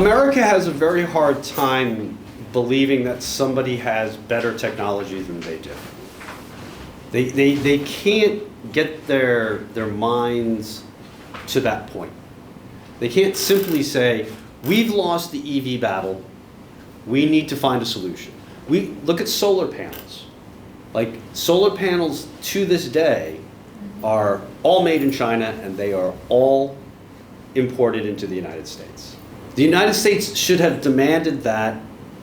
America has a very hard time believing that somebody has better technology than they do. They can't get their minds to that point. They can't simply say, we've lost the EV battle, we need to find a solution. We look at solar panels. Like, solar panels to this day are all made in China, and they are all imported into the United States. The United States should have demanded that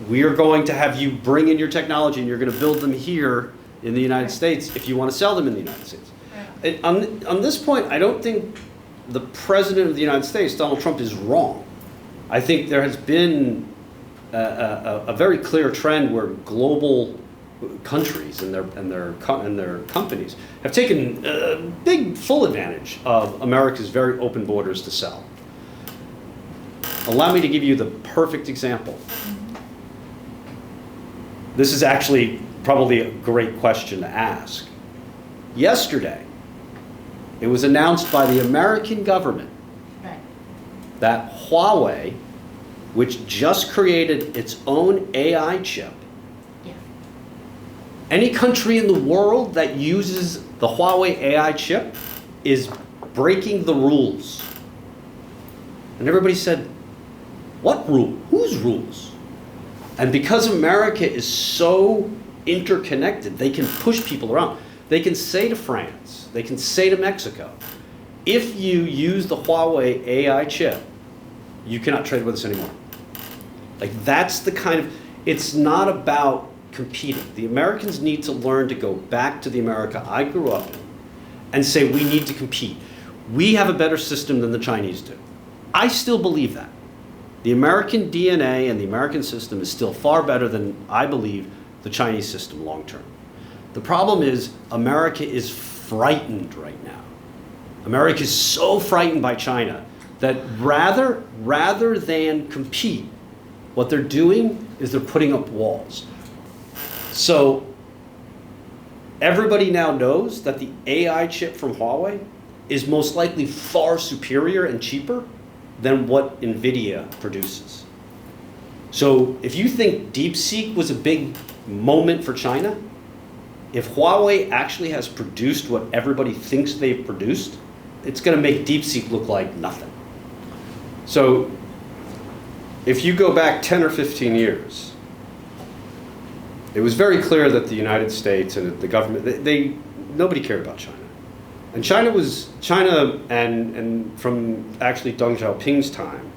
we are going to have you bring in your technology and you're going to build them here in the United States if you want to sell them in the United States. And on this point, I don't think the President of the United States, Donald Trump, is wrong. I think there has been a very clear trend where global countries and their companies have taken big full advantage of America's very open borders to sell. Allow me to give you the perfect example. This is actually probably a great question to ask. Yesterday, it was announced by the American government that Huawei, which just created its own AI chip, any country in the world that uses the Huawei AI chip is breaking the rules. And everybody said, what rule? Whose rules? And because America is so interconnected, they can push people around. They can say to France, they can say to Mexico, if you use the Huawei AI chip, you cannot trade with us anymore. Like, that's the kind of, it's not about competing. The Americans need to learn to go back to the America I grew up in and say we need to compete. We have a better system than the Chinese do. I still believe that. The American DNA and the American system is still far better than, I believe, the Chinese system long term. The problem is America is frightened right now. America is so frightened by China that rather than compete, what they're doing is they're putting up walls. So everybody now knows that the AI chip from Huawei is most likely far superior and cheaper than what NVIDIA produces. So if you think DeepSeek was a big moment for China, if Huawei actually has produced what everybody thinks they've produced, it's going to make DeepSeek look like nothing. So if you go back 10 or 15 years, it was very clear that the United States and the government, nobody cared about China. And China and from actually Deng Xiaoping's time,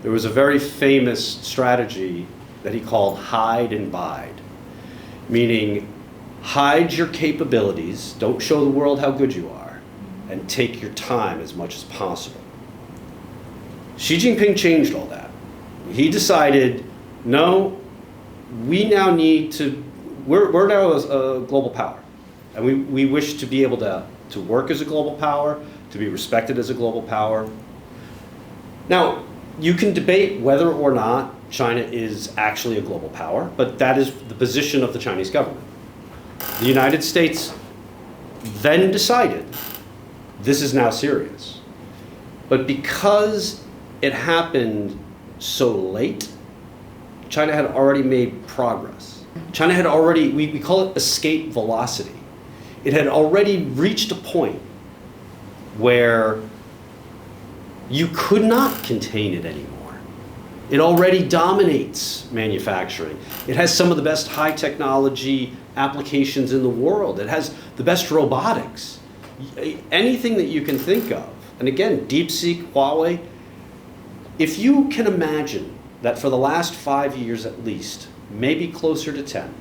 there was a very famous strategy that he called hide and bide, meaning hide your capabilities, don't show the world how good you are, and take your time as much as possible. Xi Jinping changed all that. He decided, no, we now need to, we're now a global power. And we wish to be able to work as a global power, to be respected as a global power. Now, you can debate whether or not China is actually a global power, but that is the position of the Chinese government. The United States then decided this is now serious. But because it happened so late, China had already made progress. China had already, we call it escape velocity. It had already reached a point where you could not contain it anymore. It already dominates manufacturing. It has some of the best high technology applications in the world. It has the best robotics. Anything that you can think of. And again, DeepSeek, Huawei. If you can imagine that for the last 5 years at least, maybe closer to 10,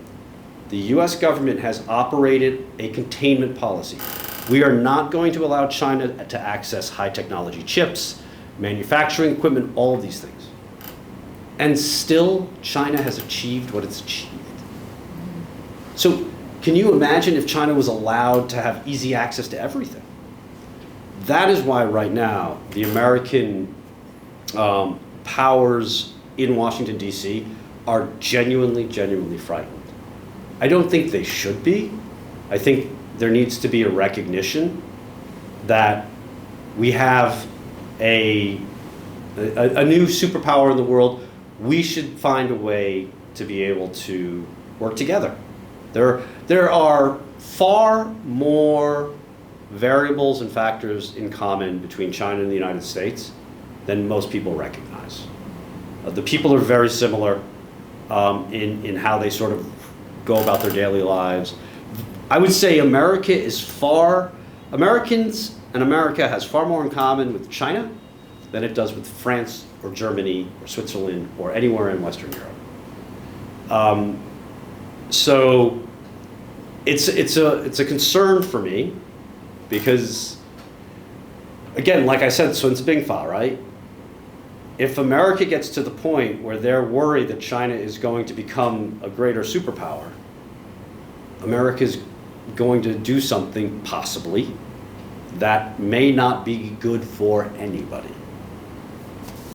the US government has operated a containment policy. We are not going to allow China to access high technology chips, manufacturing equipment, all of these things. And still, China has achieved what it's achieved. So can you imagine if China was allowed to have easy access to everything? That is why right now, the American powers in Washington, D.C. are genuinely frightened. I don't think they should be. I think there needs to be a recognition that we have an a new superpower in the world, we should find a way to be able to work together. There are far more variables and factors in common between China and the United States than most people recognize. The people are very similar in how they sort of go about their daily lives. I would say Americans and America has far more in common with China than it does with France or Germany or Switzerland or anywhere in Western Europe. So it's a concern for me because, again, like I said, Sun Bingfa, right? If America gets to the point where they're worried that China is going to become a greater superpower, America's going to do something, possibly, that may not be good for anybody.